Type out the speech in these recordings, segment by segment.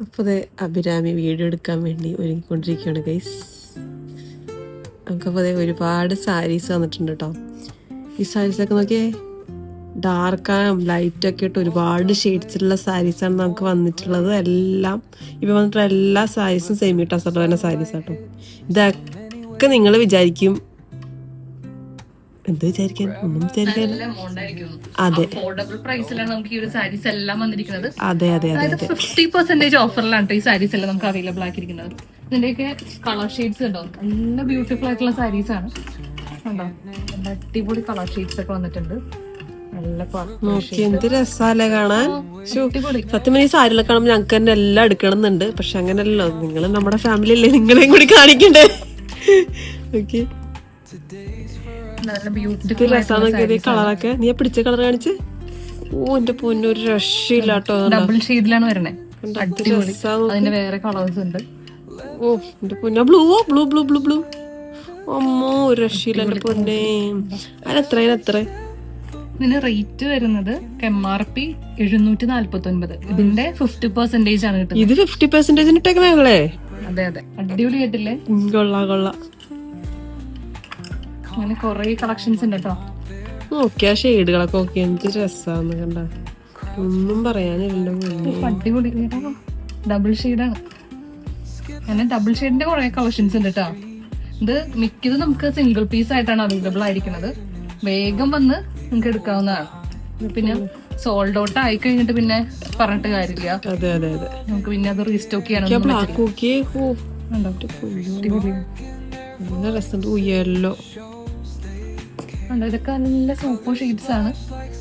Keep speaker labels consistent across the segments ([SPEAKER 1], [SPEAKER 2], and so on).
[SPEAKER 1] അപ്പോൾ അഭിരാമി വീഡിയോ എടുക്കാൻ വേണ്ടി ഒരുങ്ങിക്കൊണ്ടിരിക്കുകയാണ് ഗൈസ്. നമുക്കപ്പോൾ ഒരുപാട് സാരീസ് വന്നിട്ടുണ്ട് കേട്ടോ. ഈ സാരീസൊക്കെ നോക്കിയേ, ഡാർക്കായും ലൈറ്റൊക്കെ ഇട്ട് ഒരുപാട് ഷെയ്ഡ്സിലുള്ള സാരീസാണ് നമുക്ക് വന്നിട്ടുള്ളത്. എല്ലാം ഇപ്പം വന്നിട്ടുള്ള എല്ലാ സാരീസും സെമി ടസർ തന്നെ സാരീസ് കേട്ടോ. ഇതൊക്കെ നിങ്ങൾ വിചാരിക്കും, എന്ത് വിചാരിക്കാൻ, ഒന്നും വിചാരിക്കാൻ. അതെ അതെ അതെ അതെ
[SPEAKER 2] 50% ഓഫറിലാണ് ഈ സാരീസ് എല്ലാം നമുക്ക് അവൈലബിൾ ആക്കിയിരിക്കുന്നത്. ഇതിന്റെയൊക്കെ കളർ ഷെയ്ഡ്സ് ഉണ്ടോ, നല്ല ബ്യൂട്ടിഫുൾ ആയിട്ടുള്ള സാരീസ് ആണ് കണ്ടോ. നല്ല അടിപൊളി കളർ ഷെയ്ഡ്സ് ഒക്കെ വന്നിട്ടുണ്ട്.
[SPEAKER 1] എന്ത് രസാലേ കാണാൻ. സത്യം ഈ സാരികളൊക്കെ കാണുമ്പോൾ ഞങ്ങൾക്ക് തന്നെ എല്ലാം എടുക്കണമെന്നുണ്ട്. പക്ഷെ അങ്ങനല്ലോ, നിങ്ങൾ നമ്മുടെ ഫാമിലി അല്ലേ, നിങ്ങളെയും കൂടി കാണിക്കണ്ടേ. ഓക്കെ, കളറൊക്കെ നീ പിടിച്ച കളർ കാണിച്ച്. ഓ എന്റെ പൊന്നു, ഒരു രക്ഷയില്ല കേട്ടോ.
[SPEAKER 2] ഡബിൾ ഷെയ്ഡിലാണ് വരുന്നത്. അതിന്റെ വേറെ കളേഴ്സ് ഉണ്ട്.
[SPEAKER 1] ഓ എന്റെ പൊന്ന, blue blue blue blue blue. അമ്മോ ഒരു രക്ഷയില്ല എന്റെ പൊന്നെ. അതിനെത്ര?
[SPEAKER 2] ഇതിന് റേറ്റ് വരുന്നത് MRP 749. ഇതിന്റെ 50% ആണ് കിട്ടുന്നത്.
[SPEAKER 1] ഇത് 50% ഇട്ടേക്കണേ.
[SPEAKER 2] അതെ അതെ, അടിപൊളി കേട്ടില്ലേ.
[SPEAKER 1] കൊള്ളാം.
[SPEAKER 2] അങ്ങനെ കൊറേ കളക്ഷൻസ് ഉണ്ട് കേട്ടോ.
[SPEAKER 1] നോക്കിയാ ഷെയ്ഡുകളൊക്കെ നോക്കി എന്ത് രസാന്ന് കണ്ട, ഒന്നും പറയാനില്ല.
[SPEAKER 2] അടിപൊളി ഡബിൾ ഷെയ്ഡാണ്. അങ്ങനെ ഡബിൾ ഷെയ്ഡിന്റെ കുറെ കളക്ഷൻസ് ഉണ്ട് കേട്ടോ. ഇത് മിക്കത് നമുക്ക് സിംഗിൾ പീസ് ആയിട്ടാണ് അവൈലബിൾ ആയിരിക്കുന്നത്. വേഗം വന്ന് നിങ്ങൾക്ക് എടുക്കാവുന്നതാണ്. പിന്നെ സോൾഡ് ഔട്ട് ആയി കഴിഞ്ഞിട്ട് പിന്നെ പറഞ്ഞിട്ട് കാര്യമില്ല.
[SPEAKER 1] അതെ അതെ അതെ,
[SPEAKER 2] നമുക്ക് പിന്നെ അത് റീസ്റ്റോക്ക് ചെയ്യണം. ഇതൊക്കെ നല്ല സൂപ്പർ ഷെയ്ഡ്സ് ആണ്.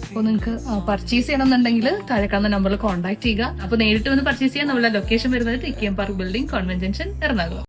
[SPEAKER 2] അപ്പോൾ നിങ്ങൾക്ക് പർച്ചേസ് ചെയ്യണമെന്നുണ്ടെങ്കിൽ താഴെ കാണുന്ന നമ്പറിൽ കോൺടാക്ട് ചെയ്യുക. അപ്പോൾ നേരിട്ട് വന്ന് പർച്ചേസ് ചെയ്യാൻ നമ്മളെ ലൊക്കേഷൻ വരുന്നത് TKM park building, convent junction, Ernakulam.